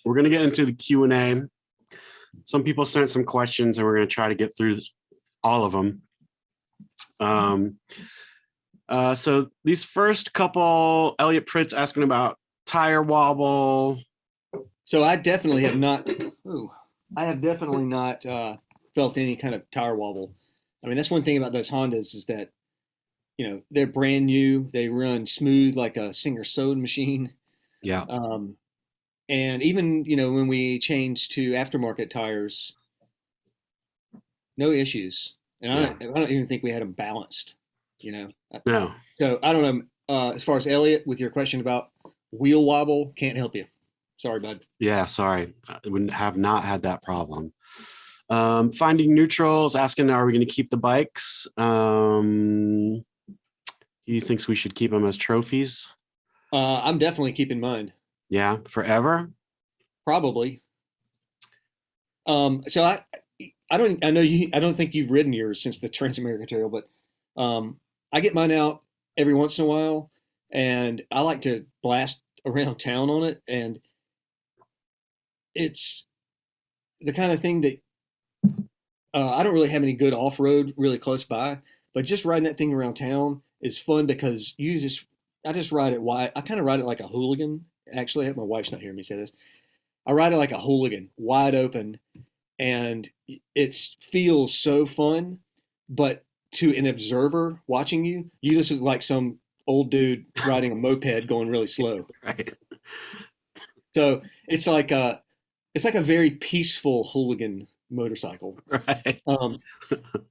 we're going to get into the Q&A. Some people sent some questions, and we're going to try to get through all of them. So these first couple, Elliot Pritt's asking about tire wobble. So I definitely have not. I have definitely not felt any kind of tire wobble. I mean, that's one thing about those Hondas is that, you know, they're brand new. They run smooth like a Singer sewing machine. Yeah. And even, you know, when we changed to aftermarket tires, no issues. And I don't even think we had them balanced, you know. No. So I don't know. As far as Elliot, with your question about wheel wobble, can't help you. Sorry, bud. Yeah, sorry. I wouldn't have not had that problem. Finding neutrals, asking, are we going to keep the bikes? He thinks we should keep them as trophies. I'm definitely keeping mine. Yeah, forever? Probably. So I don't think you've ridden yours since the Transamerica Trail, but I get mine out every once in a while, and I like to blast around town on it, and it's the kind of thing that I don't really have any good off-road really close by, but just riding that thing around town is fun because I just ride it wide. I kind of ride it like a hooligan. Actually, my wife's not hearing me say this. I ride it like a hooligan, wide open, and it feels so fun. But to an observer watching you, you just look like some old dude riding a moped going really slow. Right. So it's like a very peaceful hooligan motorcycle. Right.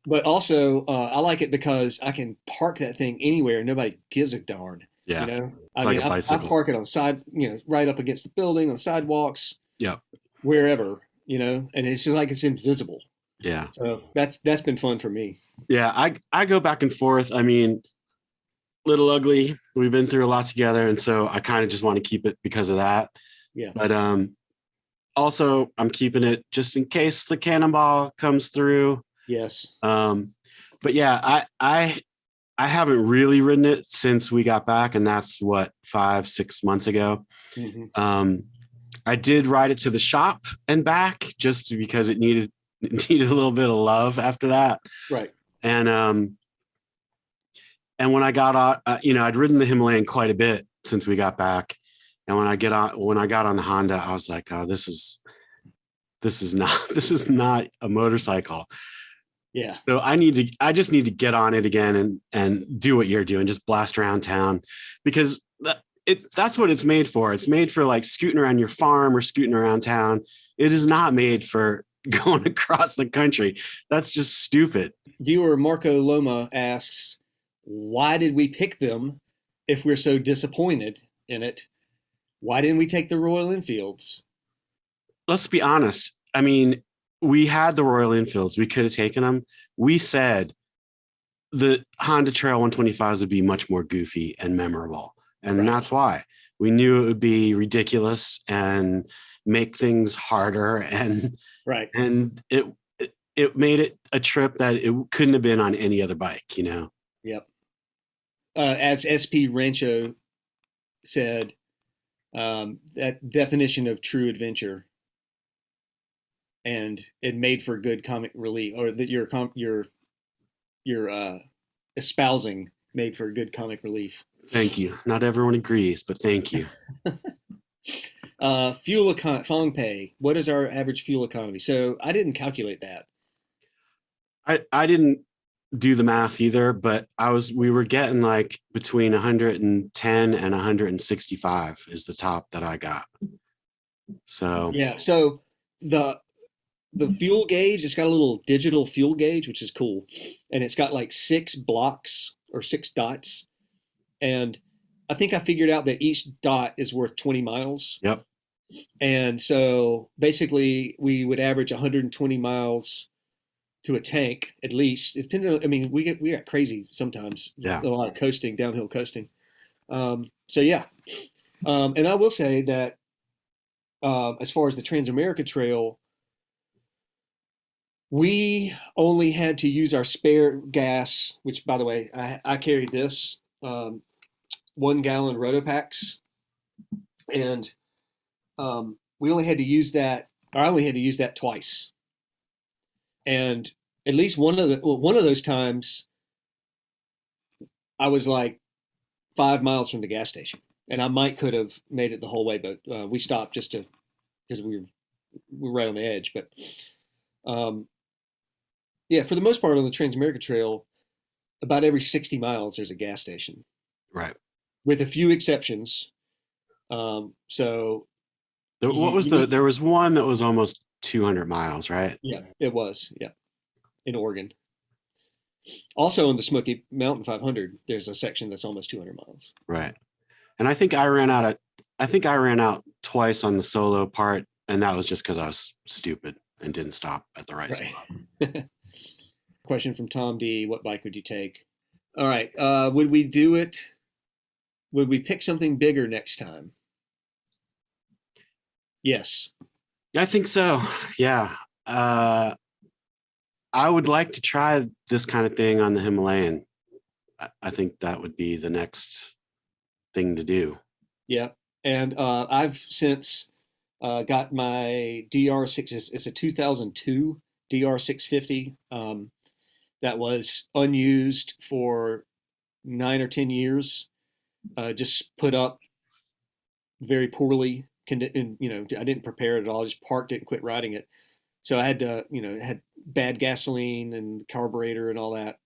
But also, I like it because I can park that thing anywhere and nobody gives a darn. Yeah. You know, I park it on side, you know, right up against the building, on sidewalks. Yeah. Wherever, you know, and it's just like it's invisible. Yeah. So that's been fun for me. Yeah, I go back and forth. I mean, Little Ugly, we've been through a lot together, and so I kind of just want to keep it because of that. Yeah. But also I'm keeping it just in case the cannonball comes through. Yes. But yeah, I haven't really ridden it since we got back, and that's what 5-6 months ago. Mm-hmm. I did ride it to the shop and back just because it needed a little bit of love after that. Right. And when I got on, you know, I'd ridden the Himalayan quite a bit since we got back. And when I got on the Honda, I was like, oh, this is not a motorcycle. Yeah. So I just need to get on it again and do what you're doing, just blast around town, because that's what it's made for. It's made for like scooting around your farm or scooting around town. It is not made for going across the country. That's just stupid. Viewer Marco Loma asks, why did we pick them if we're so disappointed in it? Why didn't we take the Royal Enfields? Let's be honest. I mean, we had the Royal Enfields. We could have taken them. We said the Honda Trail 125s would be much more goofy and memorable. And Right. That's why we knew it would be ridiculous and make things harder. And right. And it made it a trip that it couldn't have been on any other bike, you know? Yep. As SP Rancho said, that definition of true adventure, and it made for good comic relief, or that you're espousing made for good comic relief. Thank you. Not everyone agrees, but thank you. Fuel Fong Pei. What is our average fuel economy? So I didn't calculate that. I didn't do the math either, but we were getting like between 110 and 165 is the top that I got. So yeah. So the fuel gauge, it's got a little digital fuel gauge, which is cool, and it's got like 6 blocks or 6 dots, and I think I figured out that each dot is worth 20 miles. Yep. And so basically we would average 120 miles to a tank at least. Depending on, I mean, we got crazy sometimes. Yeah. A lot of coasting, downhill coasting. So yeah. And I will say that as far as the Transamerica Trail, we only had to use our spare gas, which by the way, I carried this 1 gallon Rotopacks, and we only had to use that, or I only had to use that twice. And at least one of those times, I was like 5 miles from the gas station, and I might could have made it the whole way, but we stopped just to because we were right on the edge. But um, yeah, for the most part on the Transamerica Trail, about every 60 miles there's a gas station, Right. with a few exceptions. So What was you there was one that was almost 200 miles, right? yeah, it was, yeah, in Oregon. Also in the Smoky Mountain 500, there's a section that's almost 200 miles. Right. And I think I ran out twice on the solo part, and that was just because I was stupid and didn't stop at the right Right. spot. Question from Tom D. What bike would you take? All right. Would we do it? Would we pick something bigger next time? Yes. I think so. Yeah. I would like to try this kind of thing on the Himalayan. I think that would be the next thing to do. Yeah. And I've since got my DR6. It's a 2002 DR650 that was unused for 9 or 10 years. Just put up very poorly. And, I didn't prepare it at all. I just parked it and quit riding it. So I had to, it had bad gasoline and carburetor and all that.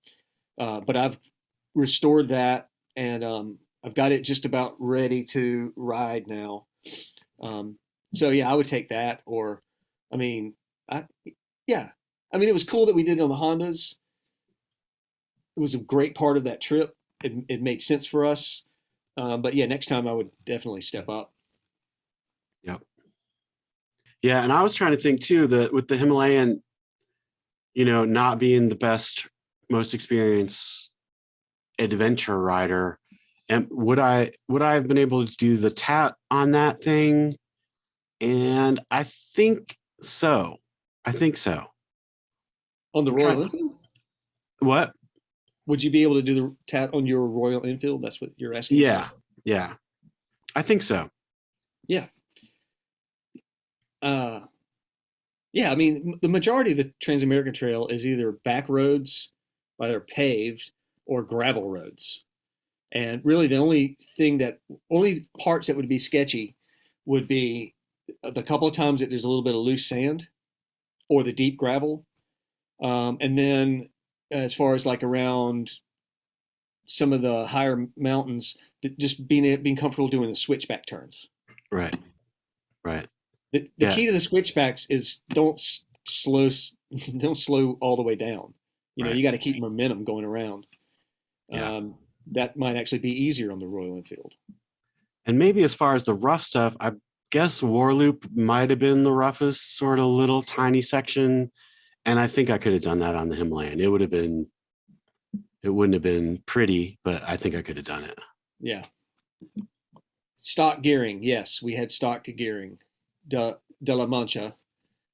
But I've restored that, and I've got it just about ready to ride now. So yeah, I would take that. Or, I mean, I yeah, I mean, it was cool that we did it on the Hondas. It was a great part of that trip. It made sense for us. But yeah, next time I would definitely step up. Yep. Yeah, and I was trying to think too that with the Himalayan, not being the best, most experienced adventure rider, and would I have been able to do the TAT on that thing? And I think so. I think so. On the I'm Royal trying. Enfield? What? Would you be able to do the TAT on your Royal Enfield? That's what you're asking. Yeah. Yeah. I think so. Yeah. Uh, yeah, I mean, the majority of the Transamerican Trail is either back roads, either paved, or gravel roads. And really, the only parts that would be sketchy would be the couple of times that there's a little bit of loose sand or the deep gravel. And then as far as like around some of the higher mountains, just being comfortable doing the switchback turns. Right. Right. The Yeah. key to the switchbacks is don't slow all the way down. Right. You got to keep momentum going around. Yeah. That might actually be easier on the Royal Enfield. And maybe as far as the rough stuff, I guess Warloop might have been the roughest sort of little tiny section. And I think I could have done that on the Himalayan. It wouldn't have been pretty, but I think I could have done it. Yeah. Stock gearing. Yes, we had stock gearing. De La Mancha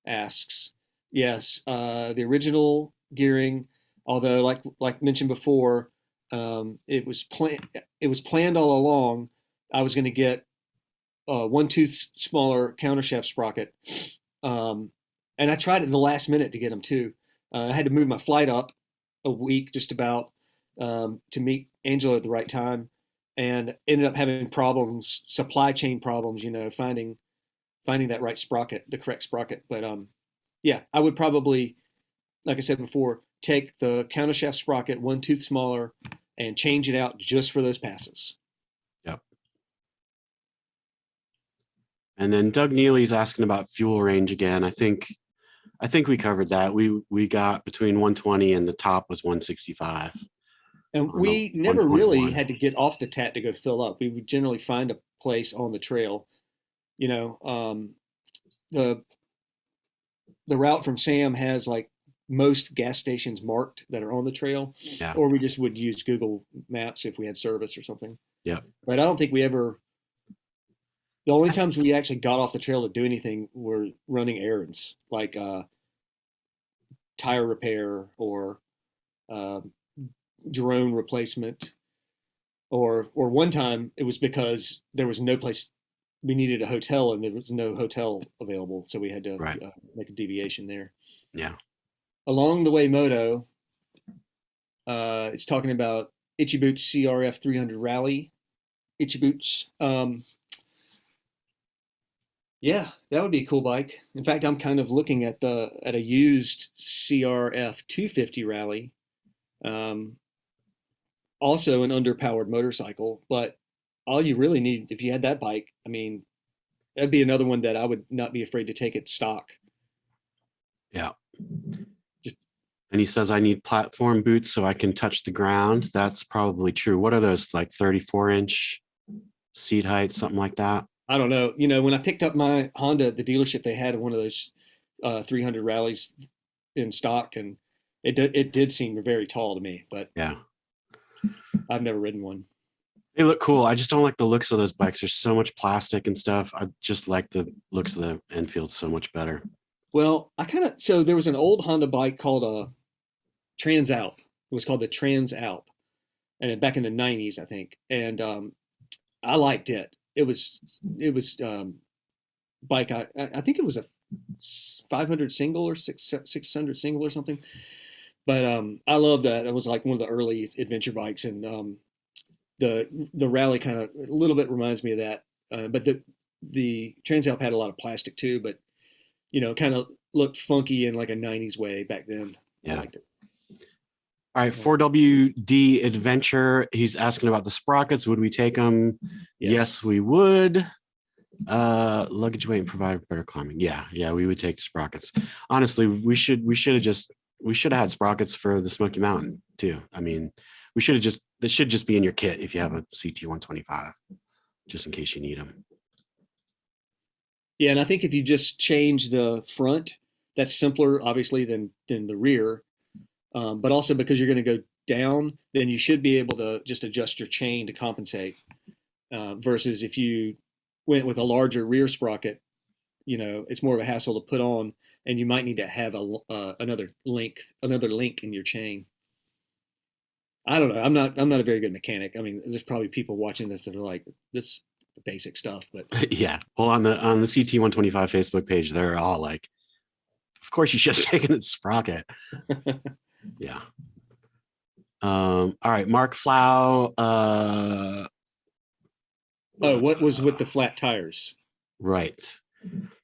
asks. Yes, the original gearing, although like mentioned before, it was planned all along. I was going to get a 1/2 smaller countershaft sprocket, and I tried it in the last minute to get them too. I had to move my flight up a week just about to meet Angela at the right time, and ended up having problems, supply chain problems, finding that right sprocket, the correct sprocket. But yeah, I would probably, like I said before, take the countershaft sprocket 1/2 smaller and change it out just for those passes. Yep. And then Doug Neely's asking about fuel range again. I think we covered that. We got between 120 and the top was 165. And we never 1.1. really had to get off the TAT to go fill up. We would generally find a place on the trail. The route from Sam has like most gas stations marked that are on the trail, Yeah. or we just would use Google Maps if we had service or something. Yeah. But I don't think we ever. The only times we actually got off the trail to do anything were running errands, like tire repair or drone replacement, or one time it was because there was no place we needed a hotel and there was no hotel available, so we had to Right. make a deviation there. Yeah. Along the way moto, it's talking about Itchy Boots CRF 300 Rally. Itchy Boots. Yeah, that would be a cool bike. In fact, I'm kind of looking at a used CRF 250 Rally, um, also an underpowered motorcycle. But all you really need, if you had that bike, I mean, that'd be another one that I would not be afraid to take it stock. Yeah. Just, And he says, I need platform boots so I can touch the ground. That's probably true. What are those, like 34-inch seat height, something like that? I don't know. When I picked up my Honda at the dealership, they had one of those 300 Rallies in stock, and it did seem very tall to me, but Yeah. I've never ridden one. They look cool. I just don't like the looks of those bikes. There's so much plastic and stuff. I just like the looks of the Enfield so much better. Well, so there was an old Honda bike called a Trans Alp. It was called the Trans Alp, and back in the '90s, I think. And I liked it. It was bike. I think it was a 500 single or 600 single or something. But I love that. It was like one of the early adventure bikes, and the Rally kind of a little bit reminds me of that. But the Trans Alp had a lot of plastic too, but kind of looked funky in like a '90s way back then. I Yeah. liked it. All right. 4WD Adventure. He's asking about the sprockets. Would we take them? Yes, we would. Luggage weight and provide better climbing. Yeah, we would take sprockets. Honestly, we should have had sprockets for the Smoky Mountain too. I mean, they should just be in your kit if you have a CT 125, just in case you need them. Yeah, and I think if you just change the front, that's simpler, obviously, than the rear. But also because you're going to go down, then you should be able to just adjust your chain to compensate. Versus if you went with a larger rear sprocket, it's more of a hassle to put on, and you might need to have another link in your chain. I don't know. I'm not a very good mechanic. I mean, there's probably people watching this that are like, this basic stuff, but Yeah. Well, on the CT 125 Facebook page, they're all like, of course you should have taken a sprocket. Yeah. All right, Mark Flau. what was with the flat tires? Right.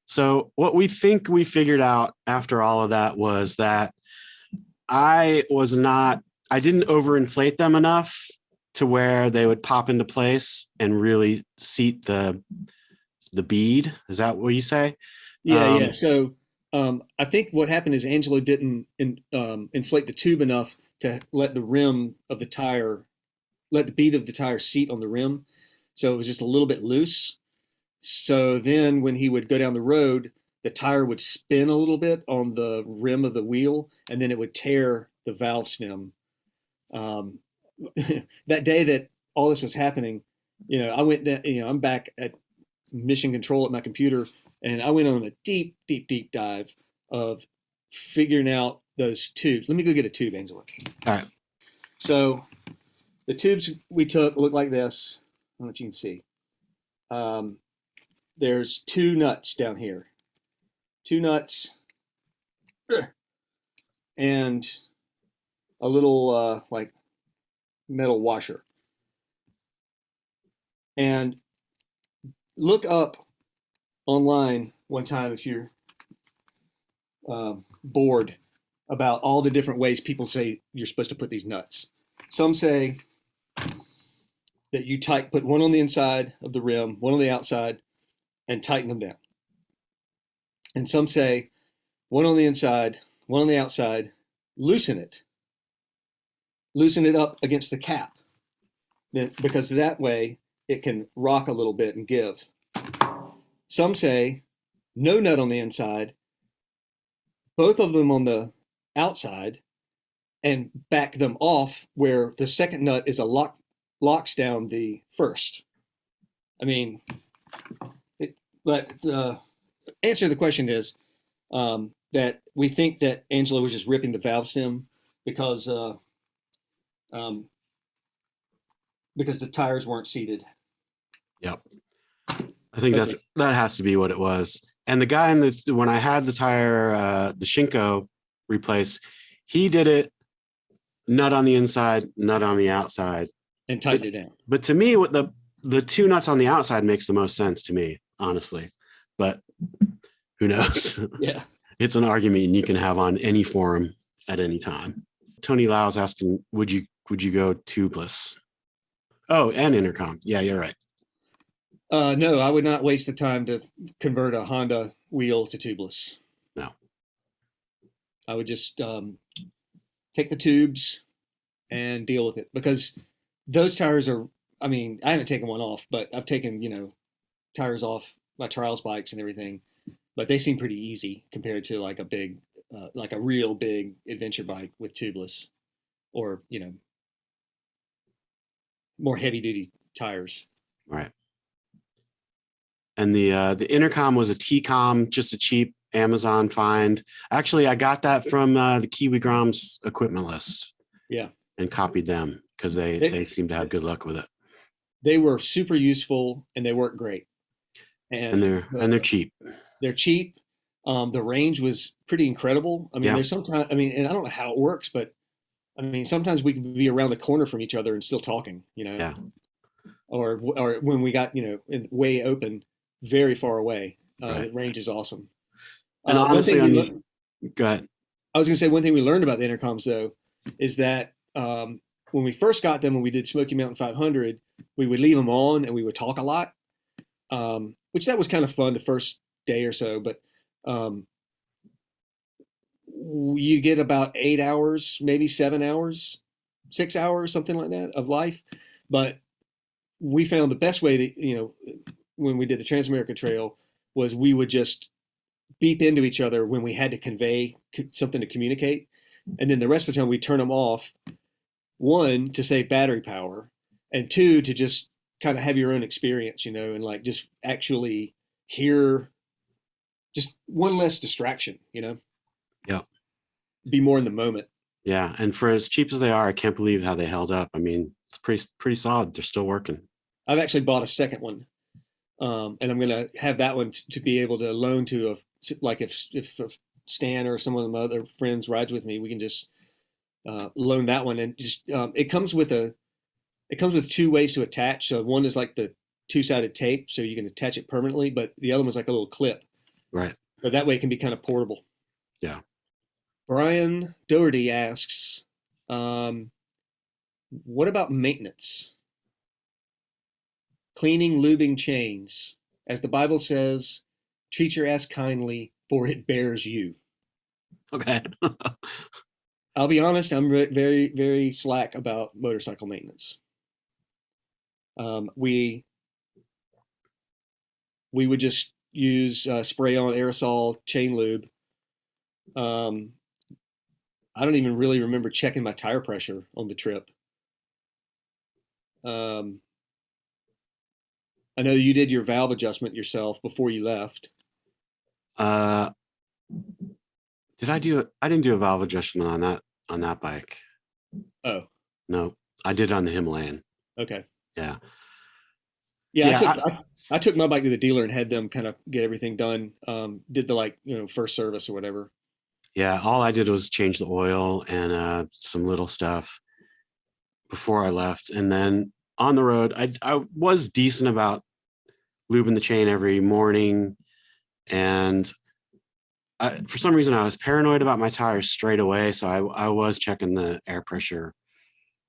So what we think we figured out after all of that was that I didn't overinflate them enough to where they would pop into place and really seat the bead. Is that what you say? Yeah. So I think what happened is Angelo didn't inflate the tube enough to let the bead of the tire seat on the rim. So it was just a little bit loose. So then when he would go down the road, the tire would spin a little bit on the rim of the wheel, and then it would tear the valve stem. That day that all this was happening, I went down, I'm back at mission control at my computer, and I went on a deep, deep, deep dive of figuring out those tubes. Let me go get a tube, Angela. All right. So the tubes we took look like this. I don't know if you can see. There's two nuts down here. Two nuts and a little like metal washer. And look up online one time if you're bored about all the different ways people say you're supposed to put these nuts. Some say that you put one on the inside of the rim, one on the outside, and tighten them down. And some say one on the inside, one on the outside, loosen it up against the cap, because that way it can rock a little bit and give. Some say no nut on the inside, both of them on the outside, and back them off where the second nut is locks down the first. I mean, but the answer to the question is that we think that Angelo was just ripping the valve stem because the tires weren't seated. Yep. I think Hopefully. that has to be what it was. And the guy when I had the tire, the Shinko replaced, he did it nut on the inside, nut on the outside. And But, tighten it down. but to me, what the two nuts on the outside makes the most sense to me, honestly. But who knows? Yeah. It's an argument you can have on any forum at any time. Tony Lau's asking, would you go tubeless? Oh, and intercom. Yeah, you're right. No, I would not waste the time to convert a Honda wheel to tubeless. No. I would just take the tubes and deal with it, because those tires are, I mean, I haven't taken one off, but I've taken, tires off my trials bikes and everything, but they seem pretty easy compared to like like a real big adventure bike with tubeless, or, more heavy duty tires. Right. And the intercom was a T-com, just a cheap Amazon find. Actually, I got that from the Kiwi Grom's equipment list. Yeah. And copied them because they seem to have good luck with it. They were super useful and they work great. And they're cheap. They're cheap. The range was pretty incredible. I mean, there's sometimes, and I don't know how it works, but I mean, sometimes we can be around the corner from each other and still talking, Yeah. Or when we got, way open, very far away. The range is awesome. And honestly, go ahead. I was going to say, one thing we learned about the intercoms though is that when we first got them, when we did Smoky Mountain 500, we would leave them on and we would talk a lot, which that was kind of fun the first day or so. But you get about 8 hours, maybe 7 hours, 6 hours, something like that of life. But we found the best way to, when we did the Transamerica Trail, was we would just beep into each other when we had to convey something to communicate. And then the rest of the time we turn them off, one, to save battery power, and two, to just kind of have your own experience, and like just actually hear, just one less distraction, Yeah. Be more in the moment. Yeah. And for as cheap as they are, I can't believe how they held up. I mean, it's pretty solid. They're still working. I've actually bought a second one. And I'm going to have that one to be able to loan to like if Stan or some of my other friends rides with me, we can just loan that one. And just it comes with two ways to attach. So one is like the 2-sided tape, so you can attach it permanently, but the other one's like a little clip. Right. So that way it can be kind of portable. Yeah. Brian Doherty asks, what about maintenance? Cleaning, lubing chains. As the Bible says, treat your ass kindly, for it bears you. Okay. I'll be honest, I'm very, very slack about motorcycle maintenance. We would just use spray on aerosol chain lube. I don't even really remember checking my tire pressure on the trip. I know you did your valve adjustment yourself before you left. Did I do it? I didn't do a valve adjustment on that bike. Oh. No, I did it on the Himalayan. Okay. Yeah. Yeah, I took my bike to the dealer and had them kind of get everything done. Did the first service or whatever. Yeah, all I did was change the oil and some little stuff before I left. And then on the road, I was decent about lubing the chain every morning. And for some reason, I was paranoid about my tires straight away. So I was checking the air pressure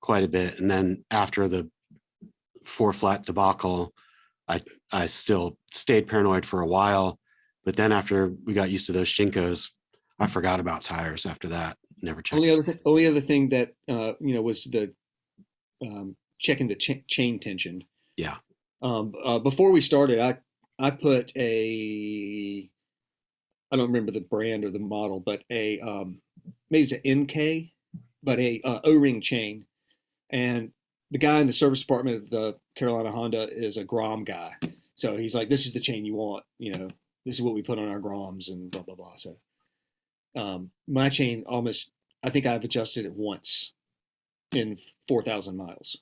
quite a bit. And then after the 4-flat debacle, I still stayed paranoid for a while. But then after we got used to those Shinkos, I forgot about tires after that. Never checked. Only other thing that was the checking the chain tension. Yeah. Before we started, I put I don't remember the brand or the model, but maybe it's an NK, but a O-ring chain. And the guy in the service department of the Carolina Honda is a Grom guy. So he's like, this is the chain you want, this is what we put on our Groms and blah, blah, blah. So my chain I think I've adjusted it once in 4,000 miles.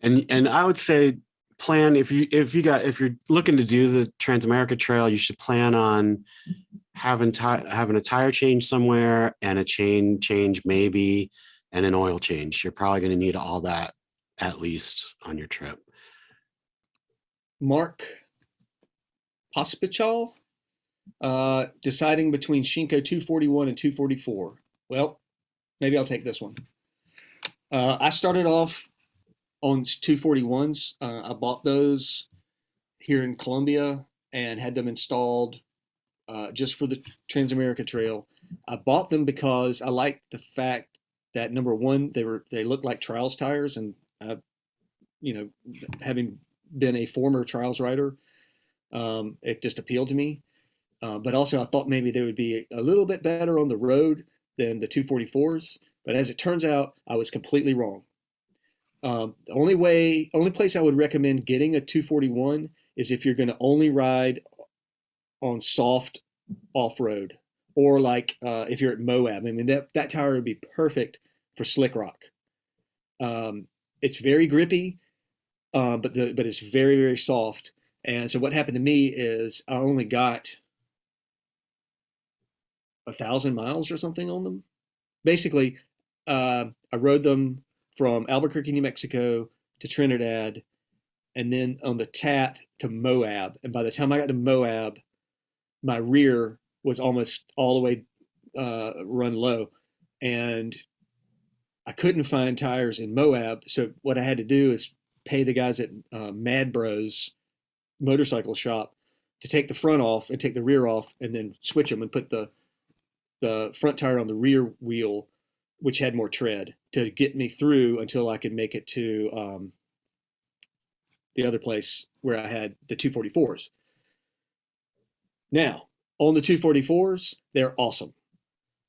And I would say plan if you're looking to do the Transamerica Trail, you should plan on having a tire change somewhere and a chain change maybe and an oil change. You're probably going to need all that at least on your trip. Mark Pospichal, deciding between Shinko 241 and 244. Well, maybe I'll take this one. I started off on 241s. I bought those here in Columbia and had them installed just for the Transamerica Trail. I bought them because I liked the fact that, number one, they looked like trials tires, and having been a former trials rider, it just appealed to me. But also, I thought maybe they would be a little bit better on the road than the 244s. But as it turns out, I was completely wrong. The only place I would recommend getting a 241 is if you're going to only ride on soft off-road, or like if you're at Moab. I mean, that tire would be perfect for slick rock. It's very grippy, but it's very, very soft. And so what happened to me is I only got 1,000 miles or something on them. Basically, I rode them from Albuquerque, New Mexico to Trinidad, and then on the TAT to Moab. And by the time I got to Moab, my rear was almost all the way run low, and I couldn't find tires in Moab. So what I had to do is pay the guys at Mad Bros motorcycle shop to take the front off and take the rear off, and then switch them and put the front tire on the rear wheel, which had more tread, to get me through until I could make it to the other place where I had the 244s. Now, on the 244s, they're awesome.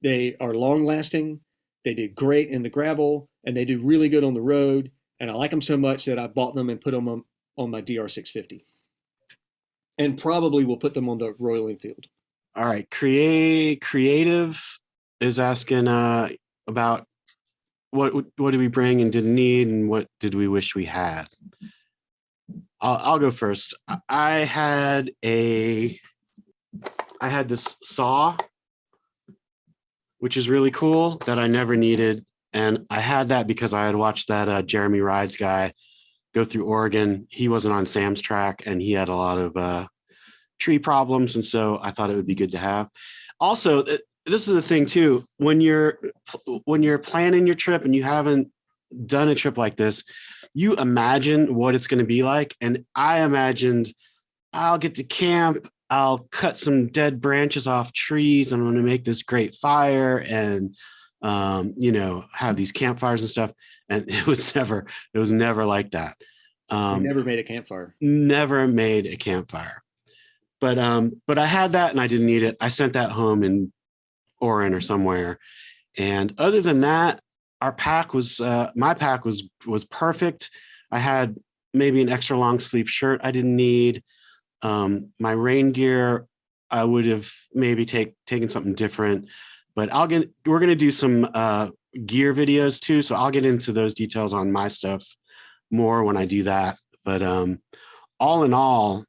They are long lasting. They did great in the gravel, and they do really good on the road. And I like them so much that I bought them and put them on my DR650. And probably will put them on the Royal Enfield. All right. Creative is asking about what did we bring and didn't need, and what did we wish we had. I'll go first. I had this saw, which is really cool, that I never needed. And I had that because I had watched that Jeremy Rides guy go through Oregon. He wasn't on Sam's track, and he had a lot of tree problems. And so I thought it would be good to have. Also, this is a thing too, when you're planning your trip and you haven't done a trip like this, you imagine what it's going to be like. And I imagined I'll get to camp, I'll cut some dead branches off trees, and I'm going to make this great fire and, have these campfires and stuff. And it was never like that. Never made a campfire. Never made a campfire. But I had that and I didn't need it. I sent that home in Oregon or somewhere. And other than that, my pack was perfect. I had maybe an extra long sleeve shirt I didn't need. My rain gear, I would have maybe taken something different, but we're going to do some gear videos too. So I'll get into those details on my stuff more when I do that. But all in all,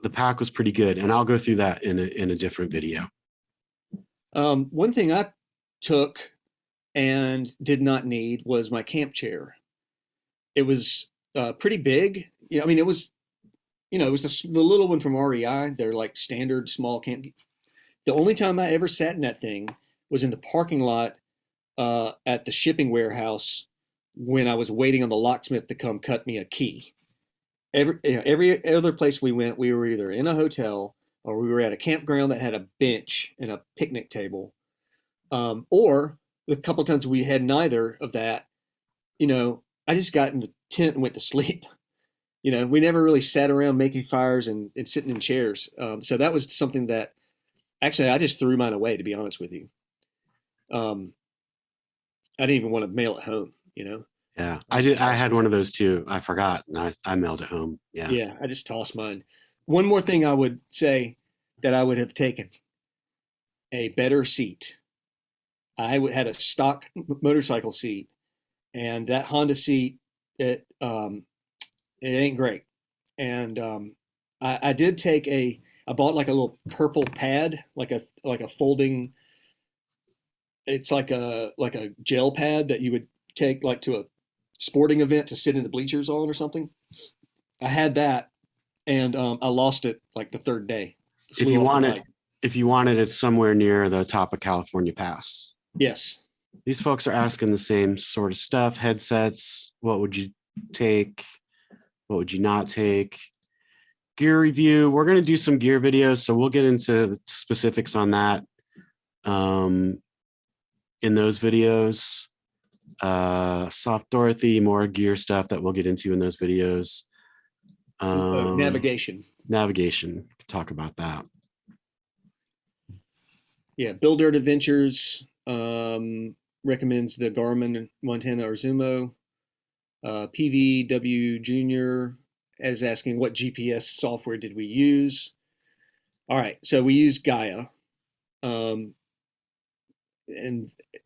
the pack was pretty good, and I'll go through that in a different video. One thing I took and did not need was my camp chair. It was pretty big. Yeah, I mean, it was the little one from REI. They're like standard small camp. The only time I ever sat in that thing was in the parking lot at the shipping warehouse when I was waiting on the locksmith to come cut me a key. Every other place we went, we were either in a hotel or we were at a campground that had a bench and a picnic table. Or the couple of times we had neither of that, I just got in the tent and went to sleep. We never really sat around making fires and sitting in chairs. So that was something that actually I just threw mine away, to be honest with you. I didn't even want to mail it home, Yeah, I did. I had one of those too. I forgot, and I mailed it home. Yeah. Yeah, I just tossed mine. One more thing I would say that I would have taken: a better seat. I had a stock motorcycle seat, and that Honda seat, it ain't great. And I did take I bought like a little purple pad, like a folding. It's like a gel pad that you would take like to a sporting event to sit in the bleachers on or something. I had that, and I lost it like the third day. It If flew you off the want it, bike. if you wanted it somewhere near the top of California Pass. Yes. These folks are asking the same sort of stuff. Headsets. What would you take? What would you not take? Gear review. We're going to do some gear videos, so we'll get into the specifics on that in those videos. Soft Dorothy, more gear stuff that we'll get into in those videos. Navigation. Navigation. Talk about that. Yeah. Bill Dirt Adventures recommends the Garmin Montana or Zumo. PVW Junior is asking what GPS software did we use. All right, so we use Gaia, and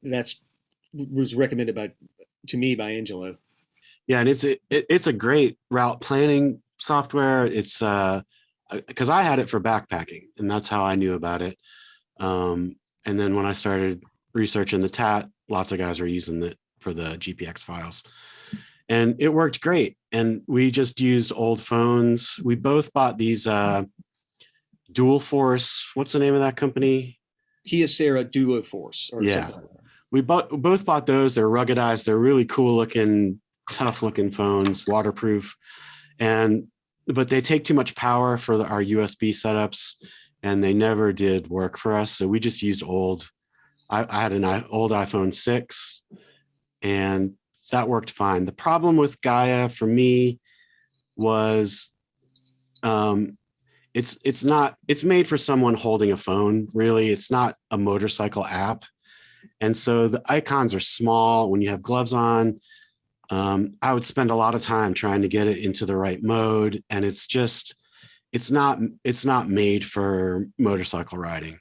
that's was recommended to me by Angelo. Yeah, and it's a great route planning software. It's because I had it for backpacking, and that's how I knew about it. And then when I started researching the TAT, lots of guys were using it for the GPX files, and it worked great. And we just used old phones. We both bought these Dual Force. What's the name of that company? Kyocera Duo Force or Yeah. something. We both bought those. They're ruggedized. They're really cool looking, tough looking phones, waterproof, but they take too much power for our USB setups, and they never did work for us. So we just used old. I had an old iPhone 6, and that worked fine. The problem with Gaia for me was it's made for someone holding a phone. Really, it's not a motorcycle app. And so the icons are small when you have gloves on. I would spend a lot of time trying to get it into the right mode. And it's not made for motorcycle riding,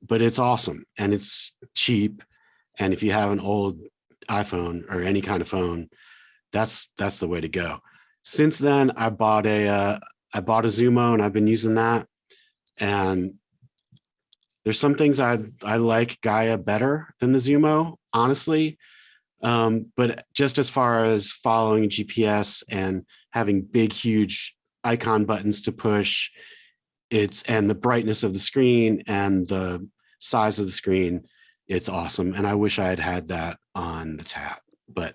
but it's awesome and it's cheap. And if you have an old iPhone or any kind of phone, that's the way to go. Since then, I bought a Zumo, and I've been using that. And there's some things I like Gaia better than the Zumo, honestly. But just as far as following GPS and having big, huge icon buttons to push, and the brightness of the screen and the size of the screen, it's awesome. And I wish I had that on the TAT, but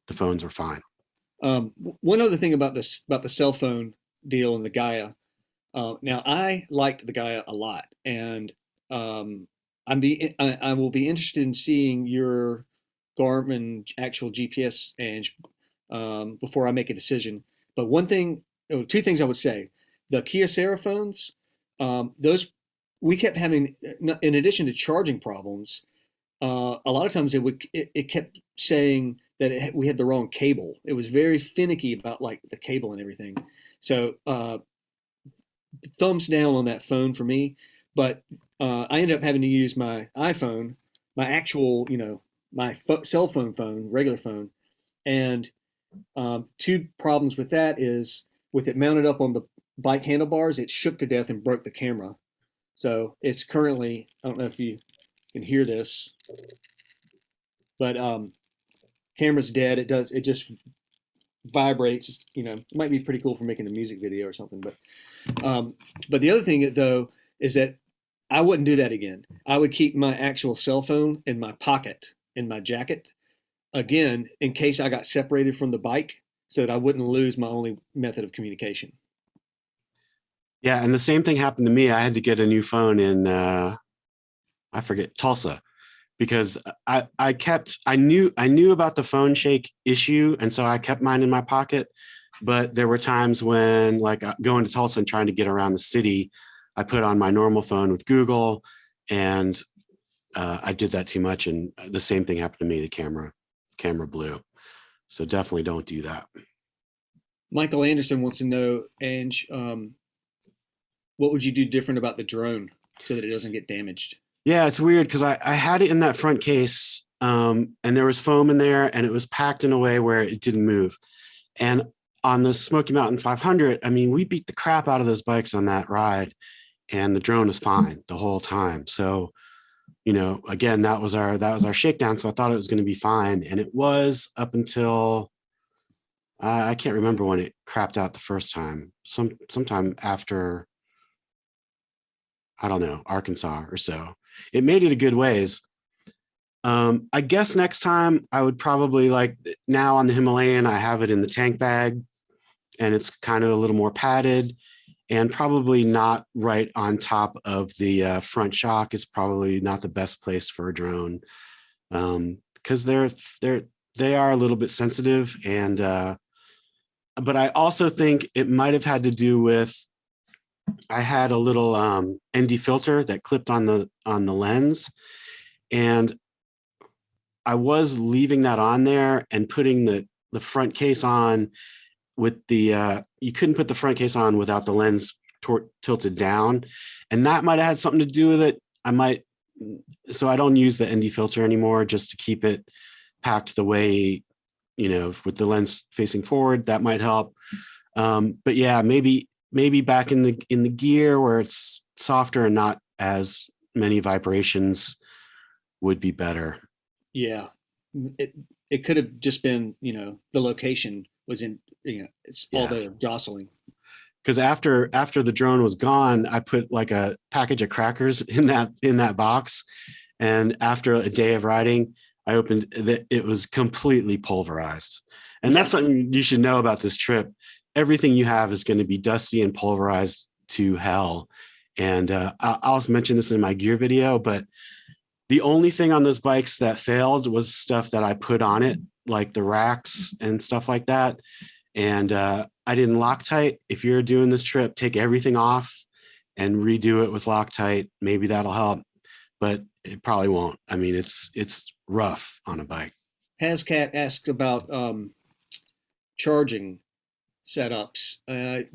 the phones were fine. One other thing about the cell phone deal and the Gaia. Now I liked the Gaia a lot, and I will be interested in seeing your Garmin actual GPS before I make a decision. But two things I would say: the Kyocera phones, those we kept having, in addition to charging problems, a lot of times it kept saying that we had the wrong cable. It was very finicky about like the cable and everything. So thumbs down on that phone for me. But I ended up having to use my iPhone, my actual, my cell phone, regular phone. And two problems with that is with it mounted up on the bike handlebars, it shook to death and broke the camera. So it's currently, I don't know if you can hear this, but camera's dead. It just vibrates. It might be pretty cool for making a music video or something. But the other thing though is that I wouldn't do that again. I would keep my actual cell phone in my pocket in my jacket, again, in case I got separated from the bike, so that I wouldn't lose my only method of communication. Yeah, and the same thing happened to me. I had to get a new phone in I forget, Tulsa, because I knew about the phone shake issue, and so I kept mine in my pocket. But there were times when, like, going to Tulsa and trying to get around the city, I put on my normal phone with Google, and I did that too much, and the same thing happened to me. The camera blew. So definitely don't do that. Michael Anderson wants to know, Ange, what would you do different about the drone so that it doesn't get damaged? Yeah, it's weird because I had it in that front case, and there was foam in there, and it was packed in a way where it didn't move. And on the Smoky Mountain 500, I mean, we beat the crap out of those bikes on that ride, and the drone was fine the whole time. So, again, that was our shakedown. So I thought it was going to be fine, and it was up until I can't remember when it crapped out the first time. Sometime after, I don't know, Arkansas or so. It made it a good ways. I guess next time I would probably, like, now on the Himalayan, I have it in the tank bag, and it's kind of a little more padded, and probably not right on top of the front shock is probably not the best place for a drone, because they are a little bit sensitive. And but I also think it might have had to do with, I had a little ND filter that clipped on the lens, and I was leaving that on there and putting the front case on with the you couldn't put the front case on without the lens tilted down, and that might have had something to do with it. So I don't use the ND filter anymore, just to keep it packed the way, with the lens facing forward. That might help. But yeah, maybe back in the gear where it's softer and not as many vibrations would be better. Yeah, it could have just been, the location was in, it's all the jostling. Because after the drone was gone, I put like a package of crackers in that box, and after a day of riding, I opened it. It was completely pulverized, and that's something you should know about this trip. Everything you have is going to be dusty and pulverized to hell. And I'll mention this in my gear video, but the only thing on those bikes that failed was stuff that I put on it, like the racks and stuff like that. And I didn't Loctite. If you're doing this trip, take everything off and redo it with Loctite. Maybe that'll help, but it probably won't. I mean, it's rough on a bike. Hascat asked about charging setups. I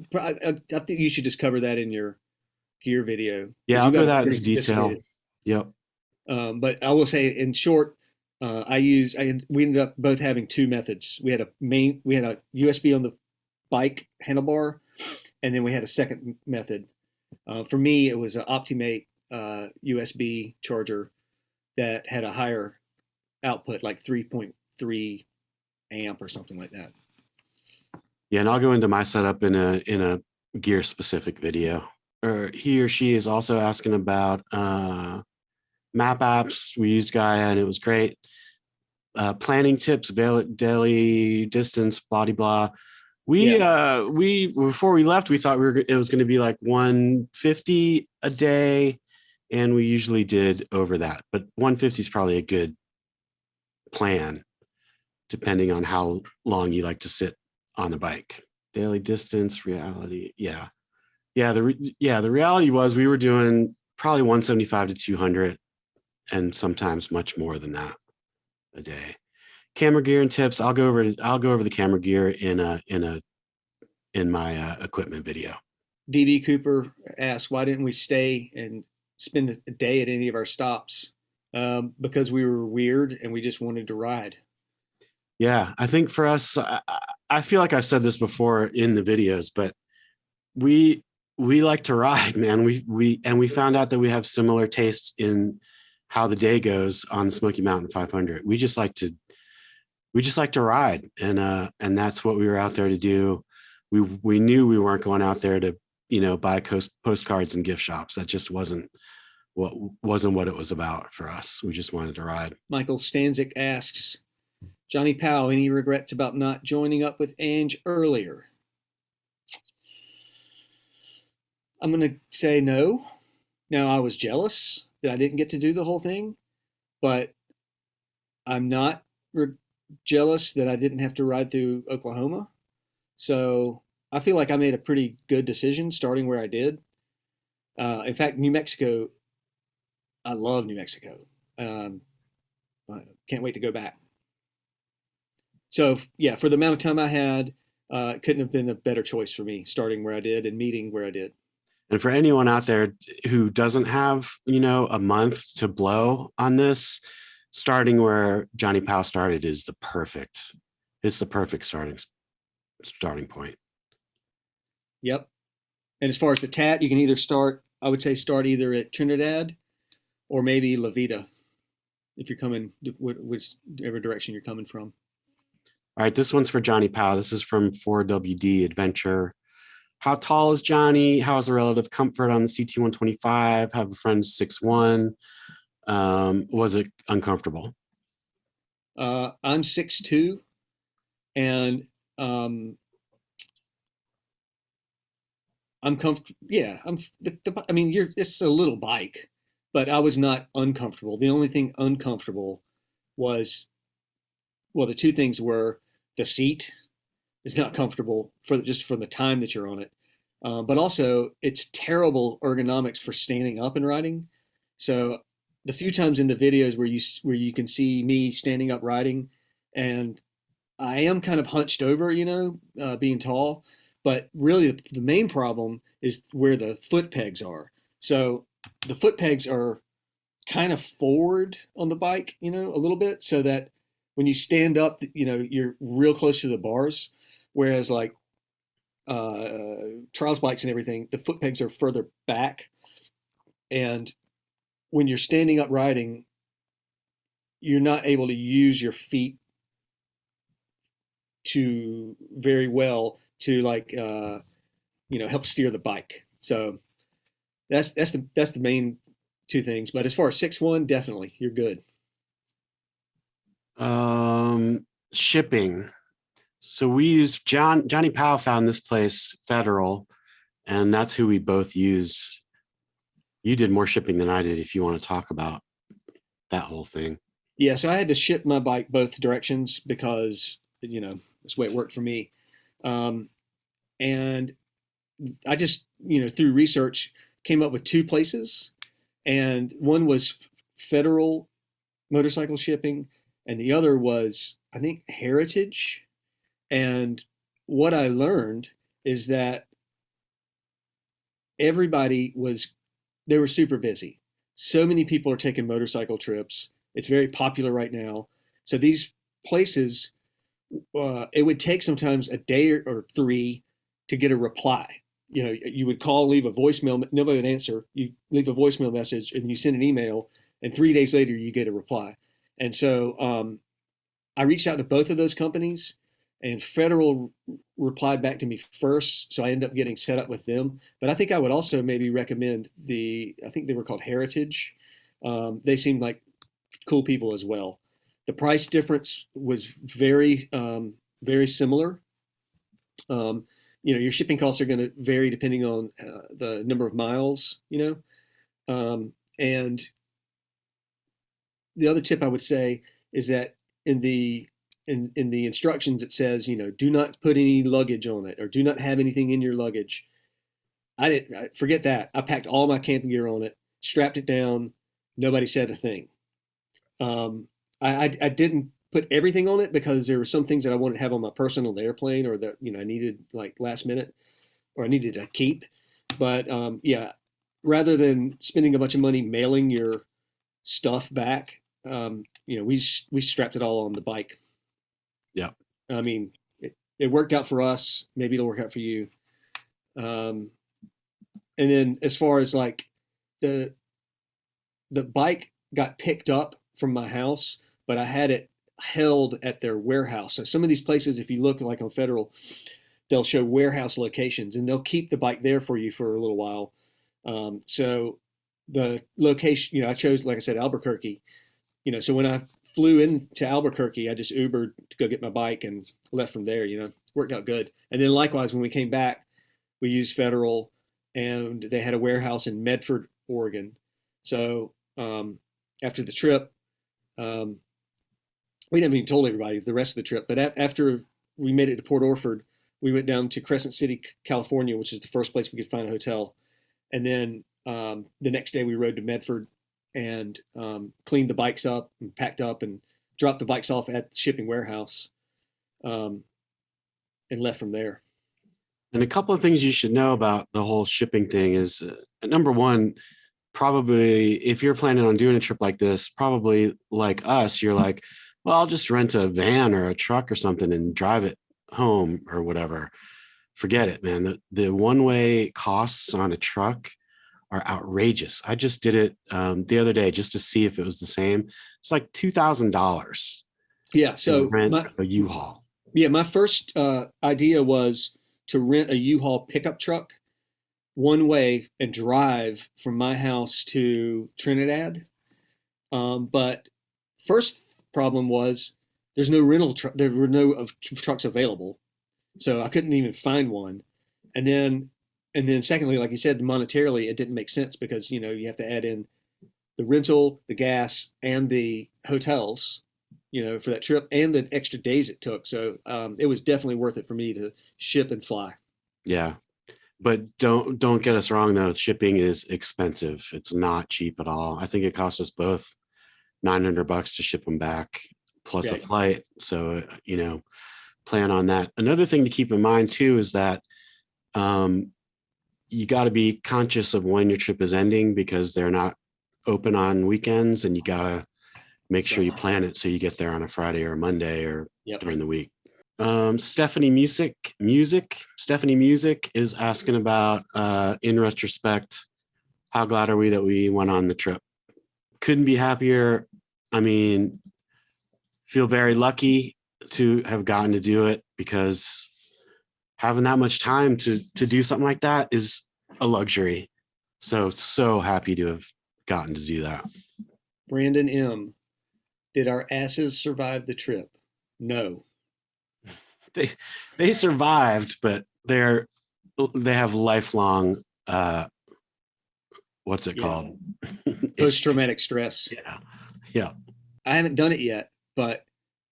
think you should just cover that in your gear video. Yeah, I'll go that into detail. Yep. But I will say, in short, we ended up both having two methods. We had a USB on the bike handlebar, and then we had a second method. For me, it was an Optimate USB charger that had a higher output, like 3.3 amp or something like that. Yeah, and I'll go into my setup in a gear specific video. Or he or she is also asking about map apps. We used Gaia, and it was great. Planning tips, daily distance, blah blah. We before we left, we thought it was going to be like 150 a day, and we usually did over that. But 150 is probably a good plan, depending on how long you like to sit on the bike. Daily distance, reality, yeah. The reality was we were doing probably 175 to 200, and sometimes much more than that a day. Camera gear and tips. I'll go over the camera gear in my equipment video. DB Cooper asked, why didn't we stay and spend a day at any of our stops? Because we were weird and we just wanted to ride. Yeah, I think for us, I feel like I've said this before in the videos, but we like to ride, man. We found out that we have similar tastes in how the day goes on the Smoky Mountain 500. We just like to ride, and that's what we were out there to do. We knew we weren't going out there to, buy postcards and gift shops. That just wasn't what it was about for us. We just wanted to ride. Michael Stanzik asks, Johnny Pow, any regrets about not joining up with Ange earlier? I'm going to say no. Now, I was jealous that I didn't get to do the whole thing, but I'm not jealous that I didn't have to ride through Oklahoma. So I feel like I made a pretty good decision starting where I did. In fact, New Mexico, I love New Mexico. I can't wait to go back. So yeah, for the amount of time I had, it couldn't have been a better choice for me, starting where I did and meeting where I did. And for anyone out there who doesn't have, a month to blow on this, starting where Johnny Powell started is the perfect starting starting point. Yep. And as far as the TAT, you can either start, I would say start either at Trinidad or maybe La Vita if you're coming, whichever direction you're coming from. All right, this one's for Johnny Pow. This is from 4WD Adventure. How tall is Johnny? How is the relative comfort on the CT125? Have a friend 6'1". Was it uncomfortable? I'm 6'2", and I'm comfortable. Yeah, I mean, it's a little bike, but I was not uncomfortable. The only thing uncomfortable was, well, the two things were the seat is not comfortable for just from the time that you're on it, but also it's terrible ergonomics for standing up and riding. So the few times in the videos where you can see me standing up riding, and I am kind of hunched over, being tall, but really the main problem is where the foot pegs are. So the foot pegs are kind of forward on the bike, a little bit, so that when you stand up, you're real close to the bars. Whereas like trials bikes and everything, the foot pegs are further back. And when you're standing up riding, you're not able to use your feet to very well to like help steer the bike. So that's the main two things. But as far as 6'1", definitely you're good. Shipping. So we used Johnny Powell found this place, Federal, and that's who we both used. You did more shipping than I did, if you want to talk about that whole thing. Yeah, so I had to ship my bike both directions because that's the way it worked for me. And I just through research came up with two places, and one was Federal Motorcycle Shipping, and the other was, I think, Heritage. And what I learned is that they were super busy. So many people are taking motorcycle trips. It's very popular right now. So these places, it would take sometimes a day or three to get a reply. You would call, leave a voicemail, nobody would answer. You leave a voicemail message and you send an email, and 3 days later you get a reply. And so I reached out to both of those companies, and Federal replied back to me first, so I ended up getting set up with them. But I think I would also maybe recommend I think they were called Heritage. They seemed like cool people as well. The price difference was very, very similar. Your shipping costs are going to vary depending on the number of miles, and the other tip I would say is that in the instructions it says, do not put any luggage on it, or do not have anything in your luggage. I forget that. I packed all my camping gear on it, strapped it down. Nobody said a thing. I didn't put everything on it because there were some things that I wanted to have on my person on the airplane, or that I needed like last minute, or I needed to keep. But yeah, rather than spending a bunch of money mailing your stuff back, we strapped it all on the bike. Yeah. I mean, it worked out for us. Maybe it'll work out for you. And then as far as like the bike got picked up from my house, but I had it held at their warehouse. So some of these places, if you look like on Federal, they'll show warehouse locations, and they'll keep the bike there for you for a little while. So the location, I chose, like I said, Albuquerque. So when I flew into Albuquerque, I just Ubered to go get my bike and left from there. Worked out good. And then likewise, when we came back, we used Federal, and they had a warehouse in Medford, Oregon. So after the trip, we haven't even told everybody the rest of the trip, but after we made it to Port Orford, we went down to Crescent City, California, which is the first place we could find a hotel. And then the next day we rode to Medford and cleaned the bikes up and packed up and dropped the bikes off at the shipping warehouse, and left from there. And a couple of things you should know about the whole shipping thing is, number one, probably if you're planning on doing a trip like this, probably like us, you're like, well, I'll just rent a van or a truck or something and drive it home or whatever, forget it, man. The one-way costs on a truck are outrageous. I just did it the other day just to see if it was the same. It's like $2,000 Yeah. to So rent a U-Haul. my first idea was to rent a U-Haul pickup truck one way and drive from my house to Trinidad. But first problem was there's no rental truck. There were no trucks available, so I couldn't even find one. And then secondly, like you said, monetarily, it didn't make sense because you have to add in the rental, the gas, and the hotels, for that trip, and the extra days it took. So it was definitely worth it for me to ship and fly. Yeah. But don't get us wrong though. Shipping is expensive. It's not cheap at all. I think it cost us both $900 to ship them back plus a flight. So, plan on that. Another thing to keep in mind too is that you got to be conscious of when your trip is ending because they're not open on weekends, and you got to make sure you plan it so you get there on a Friday or a Monday or during the week. Stephanie Music is asking about, in retrospect, how glad are we that we went on the trip? Couldn't be happier. I mean, feel very lucky to have gotten to do it because having that much time to do something like that is a luxury. So happy to have gotten to do that. Brandon M. Did our asses survive the trip? No. They survived, but they have lifelong what's it called? Post-traumatic stress. Yeah. I haven't done it yet, but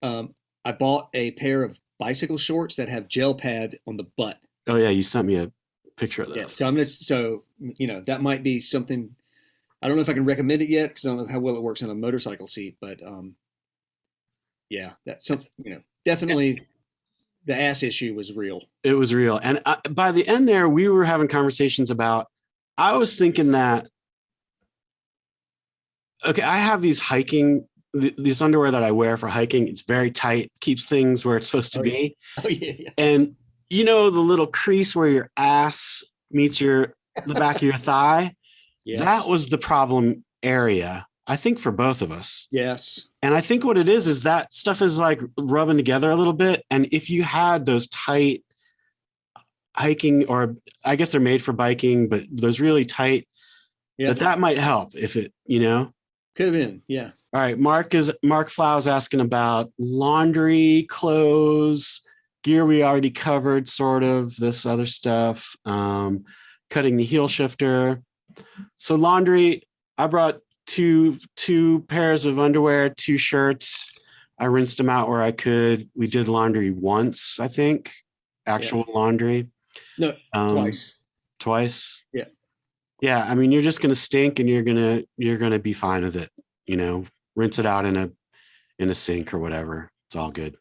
I bought a pair of bicycle shorts that have gel pad on the butt. Oh yeah, you sent me a picture of those. Yeah, so that might be something. I don't know if I can recommend it yet because I don't know how well it works on a motorcycle seat, but that's something. Definitely. The ass issue was real. It was real. And by the end there, we were having conversations about, I was thinking that, okay, I have these this underwear that I wear for hiking. It's very tight, keeps things where it's supposed to be. Oh yeah. And the little crease where your ass meets the back of your thigh, that was the problem area, I think, for both of us. Yes. And I think what it is that stuff is like rubbing together a little bit. And if you had those tight hiking, or I guess they're made for biking, but those really tight, that might help if it, Could have been. Yeah. All right. Mark Flow's asking about laundry, clothes, gear we already covered, sort of, this other stuff, cutting the heel shifter. So laundry, I brought two pairs of underwear, 2 shirts. I rinsed them out where I could. We did laundry once, I think, actual laundry. No, twice. Yeah. Yeah. I mean, you're just going to stink and you're going to be fine with it. Rinse it out in a sink or whatever. It's all good.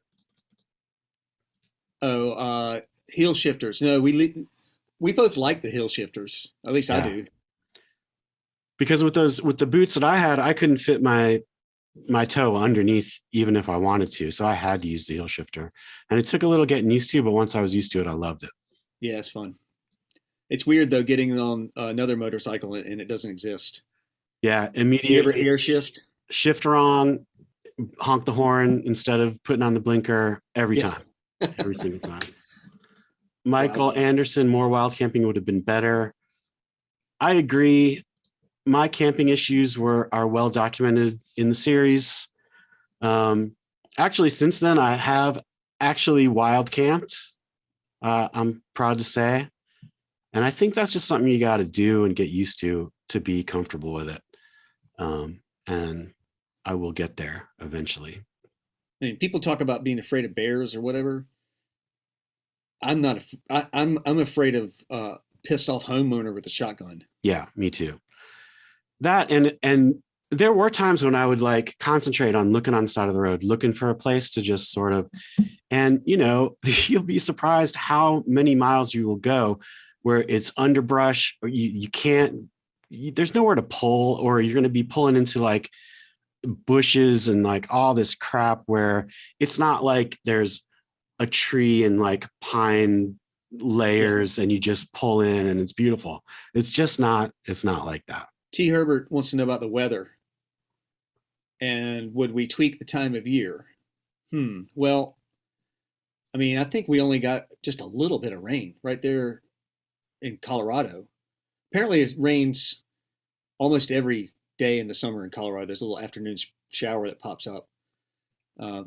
Oh, heel shifters. No, we both like the heel shifters. At least I do. Because with the boots that I had, I couldn't fit my toe underneath even if I wanted to. So I had to use the heel shifter. And it took a little getting used to, but once I was used to it, I loved it. Yeah, it's fun. It's weird though, getting on another motorcycle and it doesn't exist. Yeah, immediately. You ever air shift? Shift wrong, honk the horn instead of putting on the blinker every time. Every single time. Michael Anderson, more wild camping would have been better. I agree. My camping issues are well documented in the series. Actually, since then, I have actually wild camped. I'm proud to say. And I think that's just something you got to do and get used to be comfortable with it. And I will get there eventually. I mean, people talk about being afraid of bears or whatever. I'm not. I'm afraid of pissed off homeowner with a shotgun. Yeah, me too. That and there were times when I would like concentrate on looking on the side of the road, looking for a place to just sort of, and you'll be surprised how many miles you will go where it's underbrush or you can't. There's nowhere to pull, or you're going to be pulling into like bushes and like all this crap where it's not like there's a tree and like pine Yeah. layers and you just pull in and it's beautiful. It's not like that. T. Herbert wants to know about the weather and would we tweak the time of year? Well, I mean, I think we only got just a little bit of rain right there in Colorado. Apparently, it rains almost every day in the summer in Colorado. There's a little afternoon shower that pops up.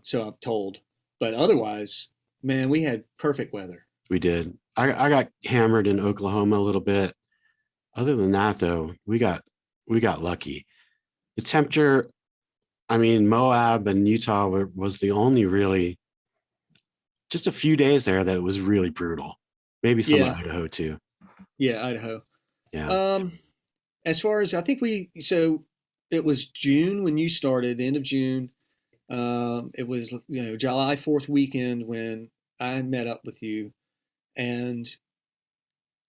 So I'm told. But otherwise, man, we had perfect weather. We did. I got hammered in Oklahoma a little bit. Other than that, though, we got lucky. The temperature, I mean, Moab and Utah was the only really just a few days there that it was really brutal. Maybe some of Yeah, Idaho too. yeah, Idaho. Yeah. Um, as far as I think so it was June when you started, the end of June. It was July 4th weekend when I met up with you, and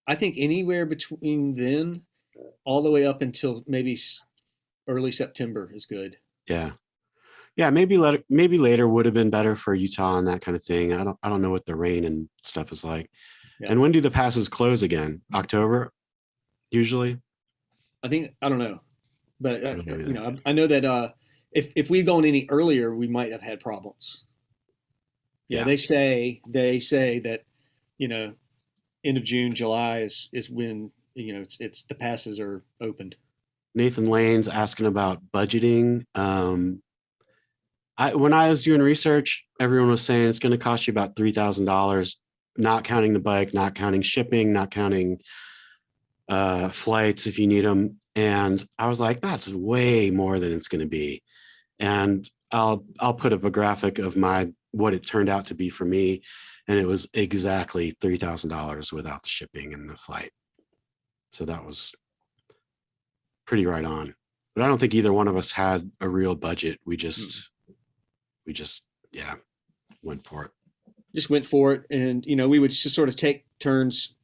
I think anywhere between then all the way up until maybe early September is good. Yeah. Yeah. Maybe later would have been better for Utah and that kind of thing. I don't know what the rain and stuff is like. Yeah, And when do the passes close again? October, usually? I think I don't know, but I don't know either. I know that if we'd gone any earlier, we might have had problems. Yeah, Yeah. they say that you know end of June, July is when it's the passes are opened. Nathan Lane's asking about budgeting. When I was doing research, everyone was saying it's going to cost you about $3,000, not counting the bike, not counting shipping, not counting flights if you need them. And I was like, that's way more than it's going to be. And I'll put up a graphic of what it turned out to be for me, and it was exactly $3,000 without the shipping and the flight. So that was pretty right on. But I don't think either one of us had a real budget. We just yeah, went for it. Just went for it, and we would just sort of take turns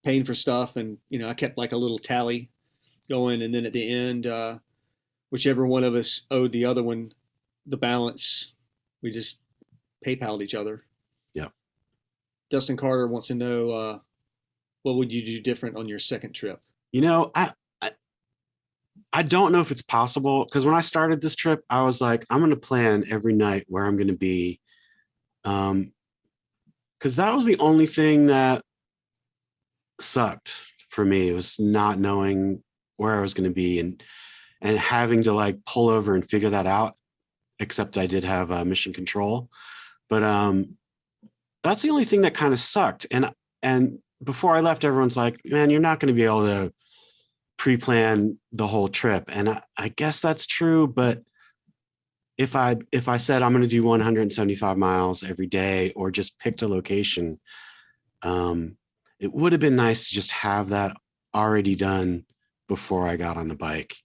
paying for stuff, and I kept like a little tally going, and then at the end, whichever one of us owed the other one the balance, we just PayPal'd each other. Yeah. Dustin Carter wants to know what would you do different on your second trip? You know, I don't know if it's possible because when I started this trip, I was like, I'm going to plan every night where I'm going to be. Because that was the only thing that sucked for me. It was not knowing where I was going to be and having to like pull over and figure that out. Except I did have mission control, but that's the only thing that kind of sucked. And before I left, everyone's like, "Man, you're not going to be able to pre-plan the whole trip." And I guess that's true, but if I said I'm going to do 175 miles every day or just picked a location, it would have been nice to just have that already done before I got on the bike,